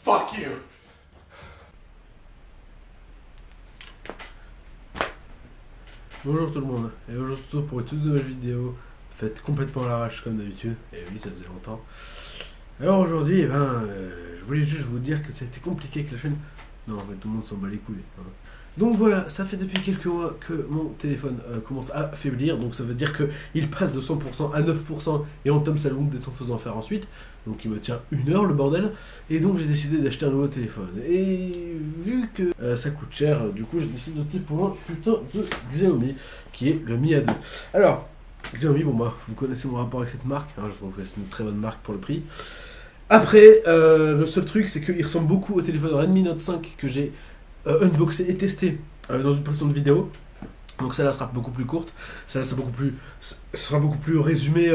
Fuck you. Bonjour tout le monde, et aujourd'hui on se retrouve pour une toute nouvelle vidéo faite complètement à l'arrache comme d'habitude, et oui ça faisait longtemps. Alors aujourd'hui, je voulais juste vous dire que ça a été compliqué avec la chaîne. Non, en fait tout le monde s'en bat les couilles. Hein. Donc voilà, ça fait depuis quelques mois que mon téléphone commence à faiblir, donc ça veut dire qu'il passe de 100% à 9% et entame sa longue descente aux enfers ensuite. Donc il me tient 1 heure le bordel, et donc j'ai décidé d'acheter un nouveau téléphone. Et vu que ça coûte cher, du coup j'ai décidé d'opter pour un putain de Xiaomi, qui est le Mi A2. Alors, Xiaomi, bon bah, vous connaissez mon rapport avec cette marque, hein, je trouve que c'est une très bonne marque pour le prix. Après, le seul truc c'est qu'il ressemble beaucoup au téléphone Redmi Note 5 que j'ai unboxé et testé dans une précédente vidéo. Donc celle-là sera beaucoup plus courte, celle-là sera beaucoup plus résumé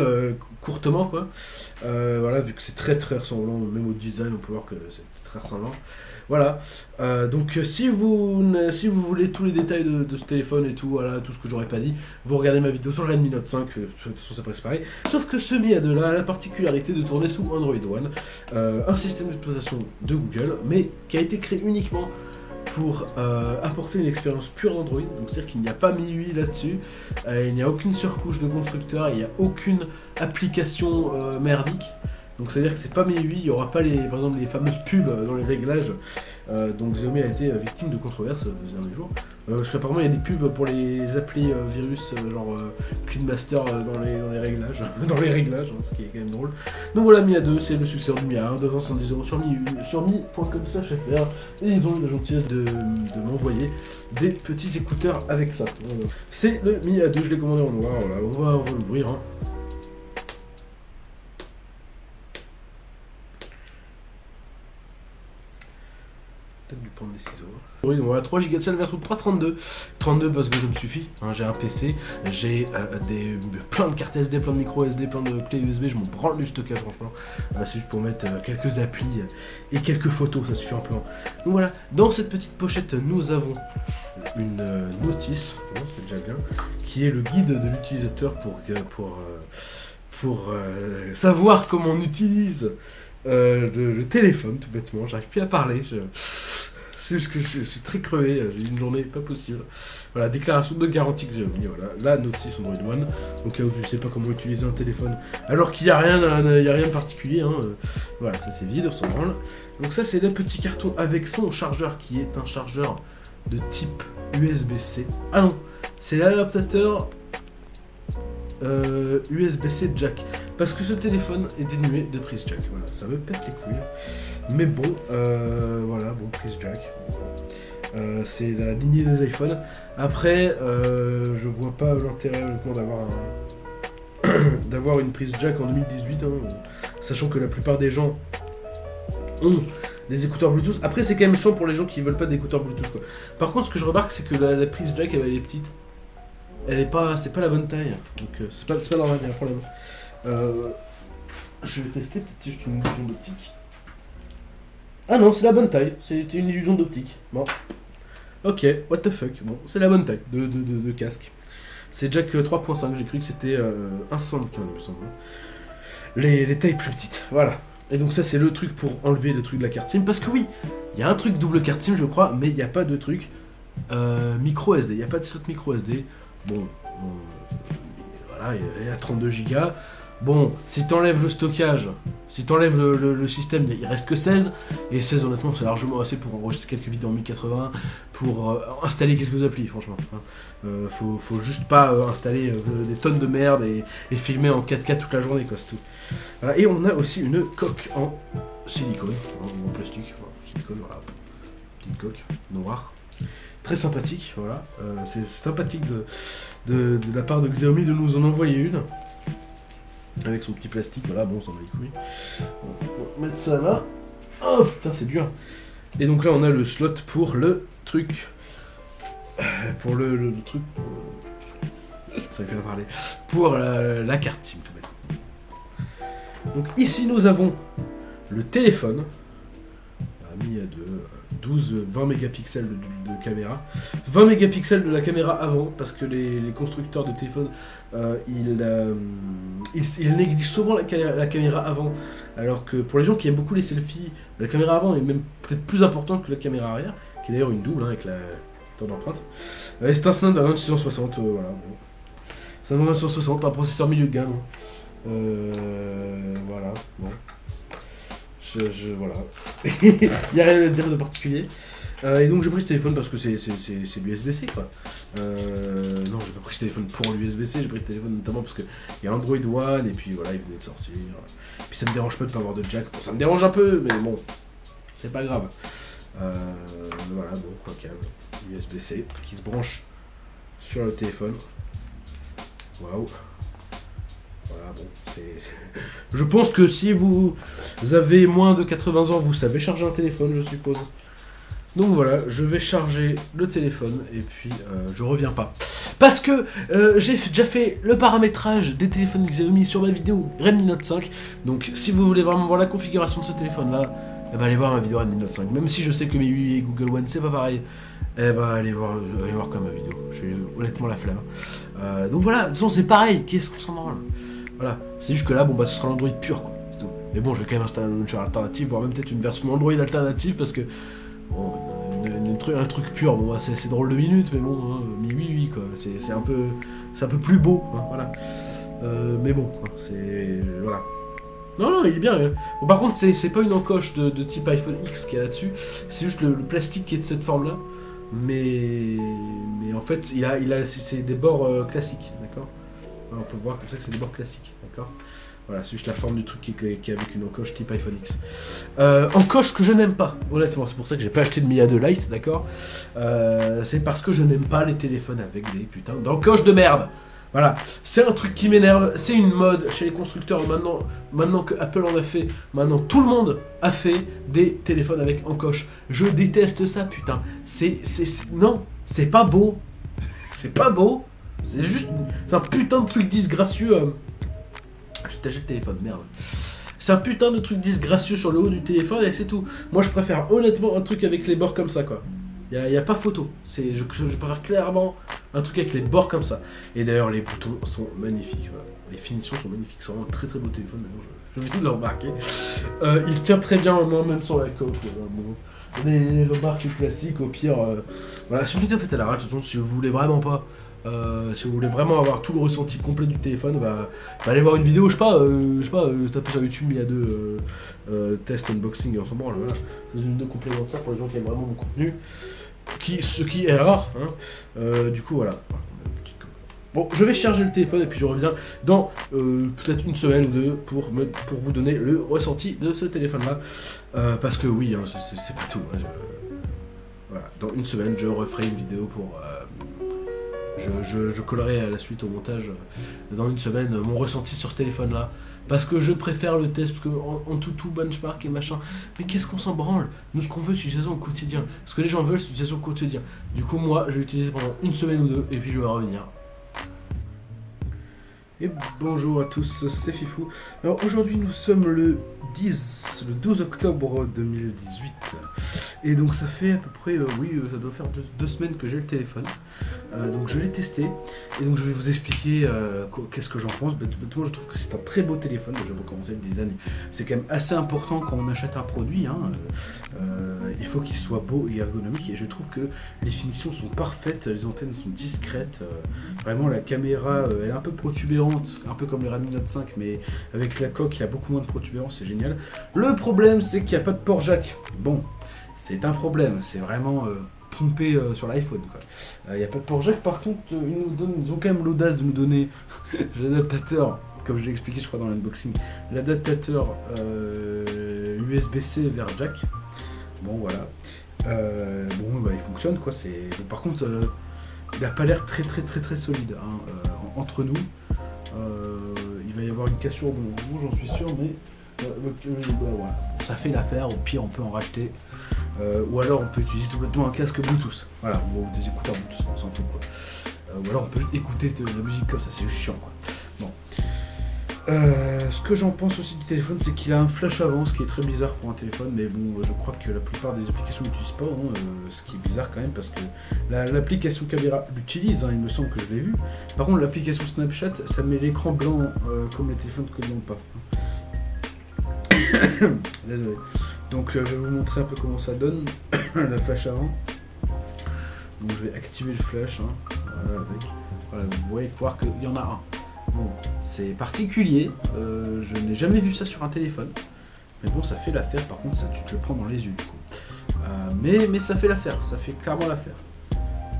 courtement quoi. Voilà, vu que c'est très ressemblant, même au design on peut voir que c'est très ressemblant. Voilà, donc si vous voulez tous les détails de ce téléphone et tout, voilà, tout ce que j'aurais pas dit, vous regardez ma vidéo sur le Redmi Note 5, de toute façon ça passe pareil. Sauf que ce Mi A2 là a la particularité de tourner sous Android One, un système d'exploitation de Google, mais qui a été créé uniquement pour apporter une expérience pure d'Android, donc c'est-à-dire qu'il n'y a pas MIUI là-dessus, il n'y a aucune surcouche de constructeur, il n'y a aucune application merdique, donc c'est-à-dire que c'est pas MIUI, il n'y aura pas par exemple les fameuses pubs dans les réglages, donc Xiaomi a été victime de controverses ces derniers jours, parce qu'apparemment il y a des pubs pour les applis virus, genre Clean Master dans les réglages, hein, ce qui est quand même drôle. Donc voilà, Mi A2, c'est le successeur du Mi A1, 270 € sur mi.com/fr, et ils ont eu la gentillesse de m'envoyer des petits écouteurs avec ça. Voilà. C'est le Mi A2, je l'ai commandé en noir, voilà, on va l'ouvrir. Hein. Dû prendre des ciseaux. Oui, donc voilà, 3 Go de salle version 332. 32 parce que ça me suffit. Hein, j'ai un PC, j'ai plein de cartes SD, plein de micro SD, plein de clés USB. Je m'en branle du stockage, franchement. C'est juste pour mettre quelques applis et quelques photos, ça suffit amplement. Donc voilà, dans cette petite pochette, nous avons une notice, c'est déjà bien, qui est le guide de l'utilisateur pour savoir comment on utilise le téléphone, tout bêtement. J'arrive plus à parler. C'est juste que je suis très crevé, j'ai une journée pas possible. Voilà, déclaration de garantie Xiaomi, voilà, la notice Android One. Donc là où je sais pas comment utiliser un téléphone, alors qu'il n'y a rien de particulier. Hein. Voilà, ça c'est vide, on s'en branle. Donc ça c'est le petit carton avec son chargeur qui est un chargeur de type USB-C. Ah non, c'est l'adaptateur USB-C jack, parce que ce téléphone est dénué de prise jack. Voilà, ça me pète les couilles, mais bon, voilà, bon, prise jack, c'est la lignée des iPhones. Après, je vois pas l'intérêt honnêtement d'avoir une prise jack en 2018, hein, sachant que la plupart des gens ont des écouteurs Bluetooth. Après, c'est quand même chiant pour les gens qui veulent pas d'écouteurs Bluetooth, quoi. Par contre, ce que je remarque, c'est que la prise jack, elle est petite. C'est pas la bonne taille, donc c'est pas normal, il y a un problème. Je vais tester, peut-être c'est juste une illusion d'optique. Ah non, c'est la bonne taille, c'était une illusion d'optique. Bon. Ok, what the fuck, bon, c'est la bonne taille de casque. C'est jack 3.5, j'ai cru que c'était 1,75 il me semble. Les tailles plus petites, voilà. Et donc ça c'est le truc pour enlever le truc de la carte SIM, parce que oui, il y a un truc double carte SIM je crois, mais il n'y a pas de truc micro SD, il n'y a pas de slot micro SD. Bon, voilà, il y a 32 Go. Bon, si t'enlèves le stockage, si t'enlèves le système, il reste que 16. Et 16, honnêtement, c'est largement assez pour enregistrer quelques vidéos en 1080, pour installer quelques applis, franchement. Faut juste pas installer des tonnes de merde et filmer en 4K toute la journée, quoi, c'est tout. Voilà, et on a aussi une coque en silicone, en plastique, silicone, voilà. Petite coque noire. Très sympathique, voilà. C'est sympathique de la part de Xiaomi de nous en envoyer une. Avec son petit plastique, voilà, bon, ça va les couilles. On va mettre ça là. Oh putain, c'est dur. Et donc là, on a le slot pour le truc. Pour le truc. Ça fait parler. Pour la carte SIM, tout bête. Donc ici, nous avons le téléphone. Mi A2, 20 mégapixels de caméra. 20 mégapixels de la caméra avant, parce que les constructeurs de téléphone, ils négligent souvent la caméra avant, Alors que pour les gens qui aiment beaucoup les selfies, la caméra avant est même peut-être plus importante que la caméra arrière, qui est d'ailleurs une double avec la temps d'empreinte. C'est un Snapdragon 660, voilà. Bon. Snapdragon 660, un processeur milieu de gamme. Voilà, bon. Voilà. Il n'y a rien à dire de particulier. Et donc j'ai pris ce téléphone parce que c'est l'USB-C quoi. Non, j'ai pas pris ce téléphone pour l'USB-C, j'ai pris ce téléphone notamment parce qu'il y a Android One et puis voilà, il venait de sortir. Puis ça me dérange pas de pas avoir de jack. Bon, ça me dérange un peu, mais bon, c'est pas grave. Voilà, bon, quoi câble. USB-C qui se branche sur le téléphone. Waouh. Voilà, bon, c'est... Je pense que si vous avez moins de 80 ans, vous savez charger un téléphone, je suppose. Donc voilà, je vais charger le téléphone et puis je reviens pas. Parce que j'ai déjà fait le paramétrage des téléphones Xiaomi sur ma vidéo Redmi Note 5. Donc si vous voulez vraiment voir la configuration de ce téléphone-là, eh ben, allez voir ma vidéo Redmi Note 5. Même si je sais que mes 8 et Google One c'est pas pareil, eh ben, allez voir quand même ma vidéo. J'ai honnêtement la flemme. Donc voilà, de toute façon c'est pareil, qu'est-ce qu'on s'en branle. Voilà, c'est juste que là, bon bah ce sera l'Android pur quoi. C'est tout. Mais bon, je vais quand même installer un launcher alternatif, voire même peut-être une version Android alternative parce que... Bon, un truc pur, bon, c'est drôle de minutes, mais bon, hein, oui, quoi. C'est un peu plus beau, hein, voilà. Mais bon, hein, c'est... Voilà. Non, il est bien. Hein. Bon, par contre, c'est pas une encoche de type iPhone X qui est là-dessus, c'est juste le plastique qui est de cette forme-là. Mais en fait, c'est des bords classiques, d'accord. On peut voir comme ça que c'est des bords classiques, d'accord. Voilà, c'est juste la forme du truc qui est avec une encoche type iPhone X. Encoche que je n'aime pas, honnêtement, c'est pour ça que j'ai pas acheté de Mia 2 Lite, d'accord. C'est parce que je n'aime pas les téléphones avec des putains d'encoches de merde. Voilà, c'est un truc qui m'énerve, c'est une mode chez les constructeurs maintenant que Apple en a fait, maintenant tout le monde a fait des téléphones avec encoche. Je déteste ça, putain. Non, c'est pas beau. C'est pas beau. C'est un putain de truc disgracieux. J'ai taché le téléphone, merde. C'est un putain de truc disgracieux sur le haut du téléphone et c'est tout. Moi je préfère honnêtement un truc avec les bords comme ça quoi. Y a pas photo. Je préfère clairement un truc avec les bords comme ça. Et d'ailleurs les boutons sont magnifiques. Voilà. Les finitions sont magnifiques. C'est vraiment un très très beau téléphone. Je viens de le remarquer. Il tient très bien en main même sans la coque. Bon. Les remarques classiques au pire. Voilà, si vous faites en fait à l'arrache, de toute façon si vous voulez vraiment pas. Si vous voulez vraiment avoir tout le ressenti complet du téléphone, bah allez voir une vidéo, je sais pas, tapez sur YouTube, il y a deux tests unboxing et on s'en branle, voilà. C'est une vidéo complémentaire pour les gens qui aiment vraiment mon contenu, ce qui est rare, hein. Du coup, voilà. Bon, je vais charger le téléphone et puis je reviens dans peut-être une semaine ou deux pour vous donner le ressenti de ce téléphone-là. Parce que oui, hein, c'est pas tout. Hein, voilà. Dans une semaine, je referai une vidéo pour... Je collerai à la suite au montage dans une semaine mon ressenti sur ce téléphone là parce que je préfère le test parce que en tout benchmark et machin, mais qu'est-ce qu'on s'en branle, nous ce qu'on veut c'est l'utilisation au quotidien, ce que les gens veulent c'est l'utilisation au quotidien. Du coup moi je vais l'utiliser pendant une semaine ou deux et puis je vais revenir. Et bonjour à tous, c'est Fifou. Alors aujourd'hui nous sommes le 12 octobre 2018. Et donc ça fait à peu près, ça doit faire deux semaines que j'ai le téléphone. Donc je l'ai testé. Et donc je vais vous expliquer qu'est-ce que j'en pense. Bêtement je trouve que c'est un très beau téléphone. Je vais commencer le design. C'est quand même assez important quand on achète un produit. Hein. Il faut qu'il soit beau et ergonomique. Et je trouve que les finitions sont parfaites. Les antennes sont discrètes. Vraiment la caméra elle est un peu protubérante. Un peu comme les Redmi Note 5. Mais avec la coque il y a beaucoup moins de protubérance. C'est génial. Le problème c'est qu'il n'y a pas de port jack. Bon. C'est un problème, c'est vraiment pompé sur l'iPhone. Il n'y a pas de port jack, par contre, ils ont quand même l'audace de nous donner l'adaptateur, comme je l'ai expliqué je crois dans l'unboxing, l'adaptateur USB-C vers jack. Bon voilà. Il fonctionne quoi. Bon, par contre, il n'a pas l'air très solide. Hein, entre nous, il va y avoir une cassure au bout, j'en suis sûr, mais... voilà. Ça fait l'affaire, au pire on peut en racheter ou alors on peut utiliser tout complètement un casque Bluetooth, voilà, ou des écouteurs Bluetooth, on s'en fout quoi, ou alors on peut écouter de la musique comme ça, c'est juste chiant quoi. Bon. Ce que j'en pense aussi du téléphone, c'est qu'il a un flash avant, ce qui est très bizarre pour un téléphone, mais bon, je crois que la plupart des applications l'utilisent pas, hein, ce qui est bizarre quand même, parce que l'application caméra l'utilise, hein, il me semble que je l'ai vu. Par contre, l'application Snapchat, ça met l'écran blanc comme les téléphones que l'on pas. Désolé. Donc je vais vous montrer un peu comment ça donne le flash avant. Donc je vais activer le flash. Hein, voilà, vous voyez voir qu'il y en a un. Bon, c'est particulier. Je n'ai jamais vu ça sur un téléphone. Mais bon, ça fait l'affaire. Par contre, ça, tu te le prends dans les yeux du coup. Mais ça fait l'affaire. Ça fait clairement l'affaire.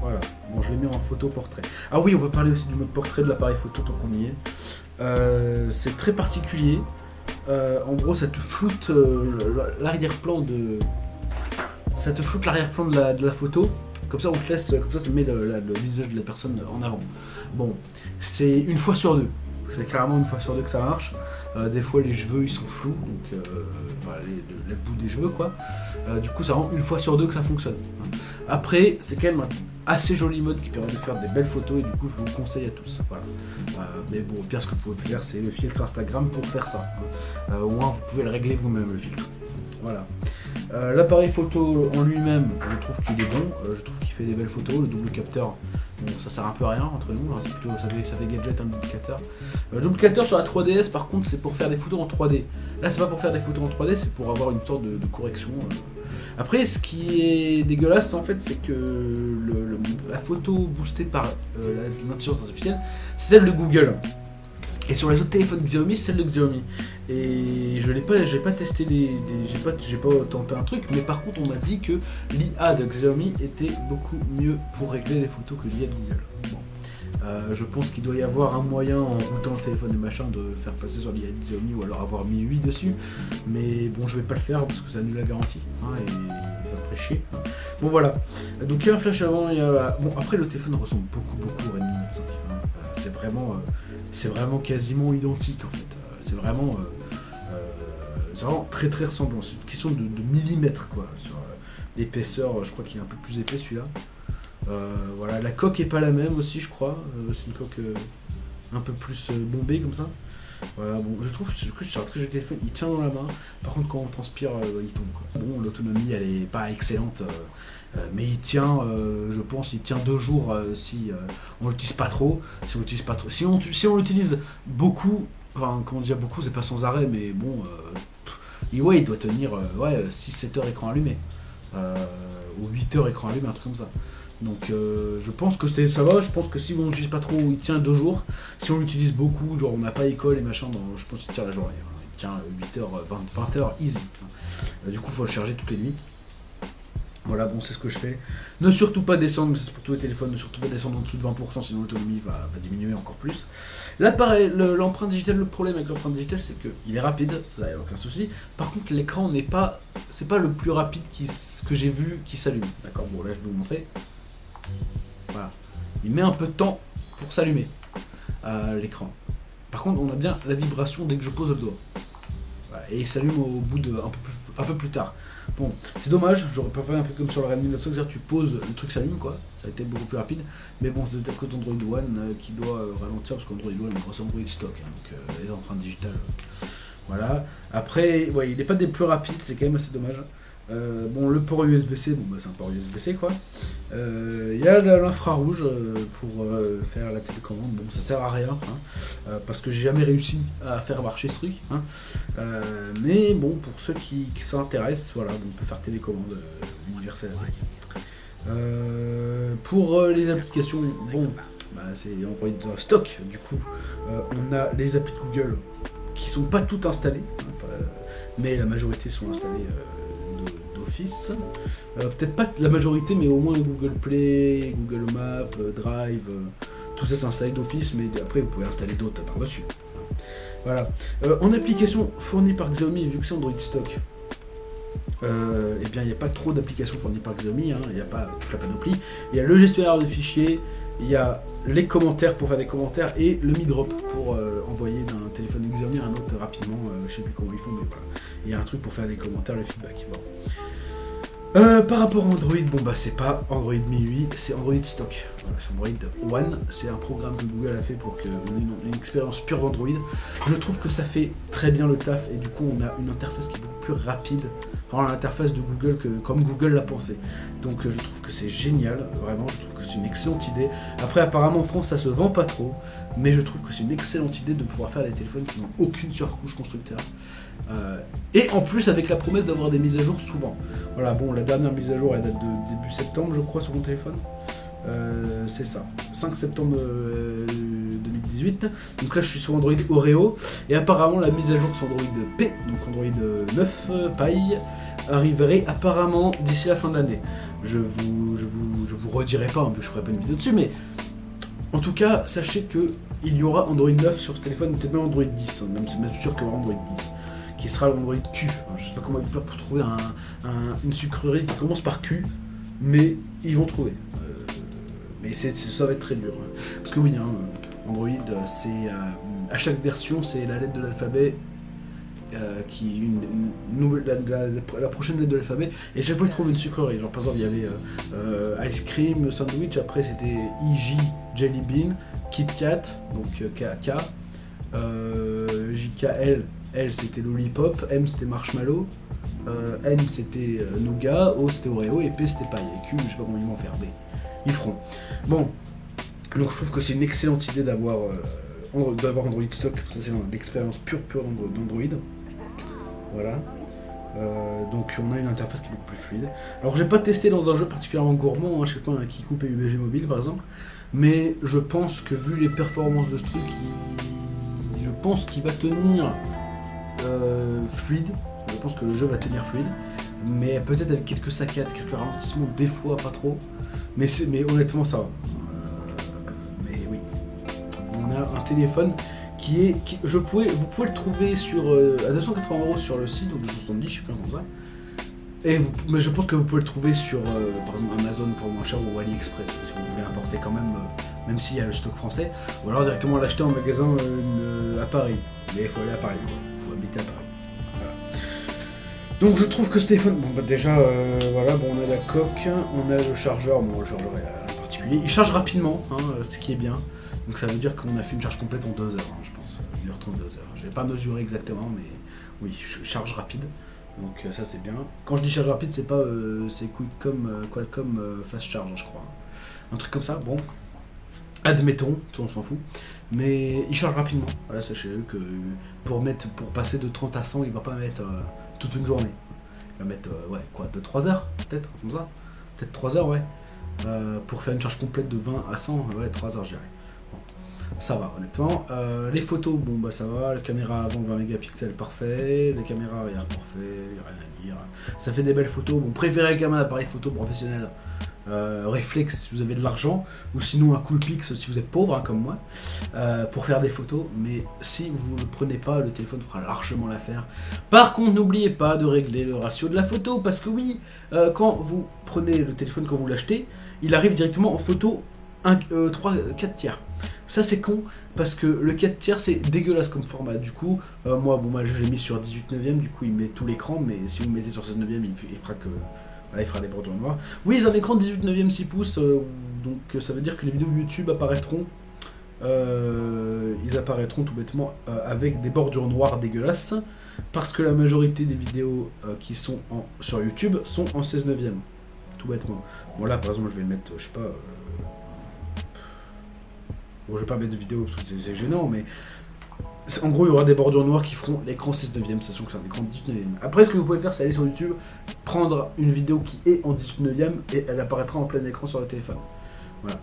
Voilà. Bon, je l'ai mis en photo portrait. Ah oui, on va parler aussi du mode portrait de l'appareil photo tant qu'on y est. C'est très particulier. En gros, ça te floute l'arrière-plan de. Ça te floute l'arrière-plan de la photo. Comme ça, on te laisse. Comme ça met le visage de la personne en avant. Bon, c'est une fois sur deux. C'est clairement une fois sur deux que ça marche. Des fois, les cheveux ils sont flous, donc enfin, les bouts des cheveux quoi. Du coup, ça rend une fois sur deux que ça fonctionne. Après, c'est quand même un assez joli mode qui permet de faire des belles photos et du coup, je vous le conseille à tous. Voilà. Mais bon, au pire, ce que vous pouvez faire, c'est le filtre Instagram pour faire ça. Au moins, vous pouvez le régler vous-même le filtre. Voilà. L'appareil photo en lui-même, je trouve qu'il est bon. Je trouve qu'il fait des belles photos. Le double capteur. Bon, ça sert un peu à rien entre nous, hein, c'est plutôt, ça fait gadget un double capteur. Le double capteur sur la 3DS par contre c'est pour faire des photos en 3D. Là c'est pas pour faire des photos en 3D, c'est pour avoir une sorte de correction. Après ce qui est dégueulasse en fait c'est que la photo boostée par l'intelligence artificielle c'est celle de Google. Et sur les autres téléphones Xiaomi, c'est celle de Xiaomi. Et je l'ai pas, j'ai pas testé j'ai pas tenté un truc, mais par contre on m'a dit que l'IA de Xiaomi était beaucoup mieux pour régler les photos que l'IA de Google. Bon. Je pense qu'il doit y avoir un moyen en routant le téléphone et machin de faire passer sur l'IA de Xiaomi ou alors avoir mis 8 dessus. Mais bon, je vais pas le faire parce que ça annule la garantie. Hein, et ça me ferait chier. Bon voilà. Donc il y a un flash avant, il y a... Bon après le téléphone ressemble beaucoup au Redmi Note 5. Hein. C'est vraiment quasiment identique en fait. C'est vraiment très ressemblant. C'est une question de millimètres quoi. Sur l'épaisseur, je crois qu'il est un peu plus épais celui-là. Voilà, la coque est pas la même aussi, je crois. C'est une coque un peu plus bombée comme ça. Voilà, bon, je trouve que c'est un très joli téléphone. Il tient dans la main. Par contre, quand on transpire, il tombe quoi. Bon, l'autonomie, elle est pas excellente. Mais il tient, je pense, il tient 2 jours si on l'utilise pas trop. Si on l'utilise pas trop, si on l'utilise beaucoup, enfin comment dire beaucoup, c'est pas sans arrêt, mais bon, il doit tenir 6-7 heures écran allumé, ou 8 heures écran allumé, un truc comme ça. Donc je pense que ça va. Je pense que si on l'utilise pas trop, il tient 2 jours. Si on l'utilise beaucoup, genre on n'a pas école et machin, je pense qu'il tient la journée. Hein. Il tient 8 heures, 20 heures easy. Du coup, il faut le charger toutes les nuits. Voilà, bon, c'est ce que je fais. Ne surtout pas descendre, mais c'est pour tous les téléphones, ne surtout pas descendre en dessous de 20%, sinon l'autonomie va diminuer encore plus. L'appareil, l'empreinte digitale, le problème avec l'empreinte digitale, c'est qu'il est rapide, là, il n'y a aucun souci. Par contre, l'écran n'est pas, c'est pas le plus rapide que j'ai vu qui s'allume. D'accord, bon, là, je vais vous montrer. Voilà. Il met un peu de temps pour s'allumer, l'écran. Par contre, on a bien la vibration dès que je pose le doigt. Voilà, et il s'allume au bout de un peu plus tard. Bon, c'est dommage, j'aurais préféré un peu comme sur le Redmi Note 5, c'est-à-dire tu poses, le truc s'allume quoi, ça a été beaucoup plus rapide, mais bon, c'est peut-être que Android One qui doit ralentir, parce qu'Android One, c'est Android stock, hein, donc les empreintes digitales, voilà. Après, ouais, il n'est pas des plus rapides, c'est quand même assez dommage. Bon, le port USB-C, bon, bah, c'est un port USB-C quoi. Il y a l'infrarouge pour faire la télécommande. Bon, ça sert à rien, hein, parce que j'ai jamais réussi à faire marcher ce truc. Hein. Mais bon, pour ceux qui s'intéressent, voilà, on peut faire télécommande universelle avec. Pour les applications, bon, bah, c'est Android stock. Du coup, on a les applis de Google qui sont pas toutes installées, hein, mais la majorité sont installées. D'office. Peut-être pas la majorité, mais au moins Google Play, Google Maps, Drive, tout ça c'est installé d'office, mais après vous pouvez installer d'autres par-dessus. Voilà. En application fournie par Xiaomi, vu que c'est Android stock, eh bien il n'y a pas trop d'applications fournies par Xiaomi, hein, il n'y a pas toute la panoplie. Il y a le gestionnaire de fichiers, il y a les commentaires pour faire des commentaires et le Mi Drop pour envoyer d'un téléphone de Xiaomi à un autre rapidement. Je sais plus comment ils font, mais voilà. Il y a un truc pour faire des commentaires, le feedback. Bon. Par rapport à Android, bon bah c'est pas Android MIUI, c'est Android stock. Voilà, c'est Android One, c'est un programme que Google a fait pour qu'on ait une expérience pure d'Android. Je trouve que ça fait très bien le taf et du coup on a une interface qui est beaucoup plus rapide. Enfin, l'interface de Google comme Google l'a pensé. Donc je trouve que c'est génial, vraiment, je trouve que c'est une excellente idée. Après apparemment en France ça se vend pas trop, mais je trouve que c'est une excellente idée de pouvoir faire des téléphones qui n'ont aucune surcouche constructeur. Et en plus avec la promesse d'avoir des mises à jour souvent. Voilà, bon, la dernière mise à jour elle date de début septembre je crois sur mon téléphone. C'est ça, 5 septembre 2018. Donc là je suis sur Android Oreo. Et apparemment la mise à jour sur Android P, donc Android 9 Pie, arriverait apparemment d'ici la fin de l'année. Je vous redirai pas, vu que je ferai pas une vidéo dessus, mais en tout cas, sachez que il y aura Android 9 sur ce téléphone, peut-être même Android 10, même c'est même sûr qu'il y aura Android 10, qui sera l'Android Q. Alors, je sais pas comment ils vont faire pour trouver une sucrerie qui commence par Q, mais ils vont trouver. Mais ça va être très dur. Parce que oui, hein, Android, c'est à chaque version, c'est la lettre de l'alphabet qui est une nouvelle, la prochaine lettre de l'alphabet, et chaque fois ils trouvent une sucrerie. Genre par exemple il y avait ice cream sandwich, après c'était EJ jelly bean, Kit Kat, donc K, JKL, L c'était lollipop, M c'était marshmallow, N c'était nougat, O c'était Oreo, et P c'était paille, et Q je sais pas comment ils vont faire, mais ils feront. Bon, donc je trouve que c'est une excellente idée d'avoir Android stock, ça c'est l'expérience pure d'Android. Voilà. Donc on a une interface qui est beaucoup plus fluide. Alors j'ai pas testé dans un jeu particulièrement gourmand, hein, je sais pas, un Kikoop et UBG mobile par exemple, mais je pense que vu les performances de ce truc, je pense qu'il va tenir fluide. Je pense que le jeu va tenir fluide, mais peut-être avec quelques saccades, quelques ralentissements, des fois pas trop. Mais honnêtement ça va. Mais oui, on a un téléphone vous pouvez le trouver à 280 € sur le site, ou 270, je sais pas comme ça. Mais je pense que vous pouvez le trouver sur par exemple Amazon pour moins cher ou AliExpress si vous voulez importer quand même s'il y a le stock français, ou alors directement l'acheter en magasin à Paris. Mais il faut aller à Paris, il faut habiter à Paris. Voilà. Donc je trouve que ce téléphone, bon bah déjà voilà, bon on a la coque, on a le chargeur, bon le chargeur est particulier, il charge rapidement, hein, ce qui est bien. Donc ça veut dire qu'on a fait une charge complète en 2 heures, hein, je pense, 1h30, 2 heures. Je n'ai pas mesuré exactement, mais oui, charge rapide. Donc ça c'est bien. Quand je dis charge rapide, c'est pas c'est Qualcomm Fast Charge, je crois. Un truc comme ça, bon. Admettons, on s'en fout. Mais il charge rapidement. Voilà, sachez-le que pour passer de 30 à 100, il va pas mettre toute une journée. Il va mettre, ouais, quoi, 2-3 heures, peut-être, comme ça. Peut-être 3 heures, ouais. Pour faire une charge complète de 20 à 100, ouais, 3 heures, je dirais. Ça va honnêtement. Les photos, bon bah ça va, la caméra avant 20 mégapixels parfait, les caméras arrière parfait, rien à dire. Ça fait des belles photos. Bon, préférez quand même un appareil photo professionnel réflexe si vous avez de l'argent, ou sinon un Coolpix si vous êtes pauvre hein, comme moi, pour faire des photos. Mais si vous ne le prenez pas, le téléphone fera largement l'affaire. Par contre, n'oubliez pas de régler le ratio de la photo, parce que oui, quand vous prenez le téléphone, quand vous l'achetez, il arrive directement en photo 4 tiers. Ça c'est con, parce que le 4 tiers c'est dégueulasse comme format. Du coup, moi j'ai mis sur 18 neuvième, du coup il met tout l'écran, mais si vous mettez sur 16 neuvième, il fera que... Voilà, il fera des bordures noires. Oui, ils ont un écran de 18 neuvième 6 pouces, donc ça veut dire que les vidéos YouTube apparaîtront, ils apparaîtront tout bêtement avec des bordures noires dégueulasses, parce que la majorité des vidéos qui sont sur YouTube sont en 16 neuvième, tout bêtement. Bon là par exemple je vais mettre, je sais pas... Bon, je vais pas mettre de vidéo parce que c'est gênant, mais en gros il y aura des bordures noires qui feront l'écran 16 neuvième, sachant que c'est un écran 18 neuvième. Après ce que vous pouvez faire c'est aller sur YouTube, prendre une vidéo qui est en 18 neuvième et elle apparaîtra en plein écran sur le téléphone. Voilà.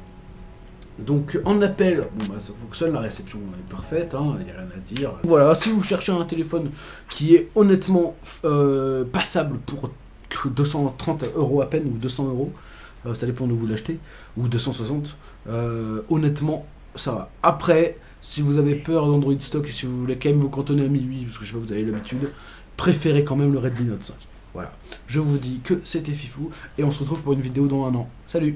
Donc en appel, bon bah ça fonctionne, la réception est parfaite, hein, il n'y a rien à dire. Voilà, si vous cherchez un téléphone qui est honnêtement passable pour 230 € à peine, ou 200 €, ça dépend d'où vous l'achetez, ou 260, honnêtement ça va. Après, si vous avez peur d'Android stock et si vous voulez quand même vous cantonner à 1008, parce que je sais pas, vous avez l'habitude, préférez quand même le Redmi Note 5. Voilà, je vous dis que c'était Fifou, et on se retrouve pour une vidéo dans un an. Salut!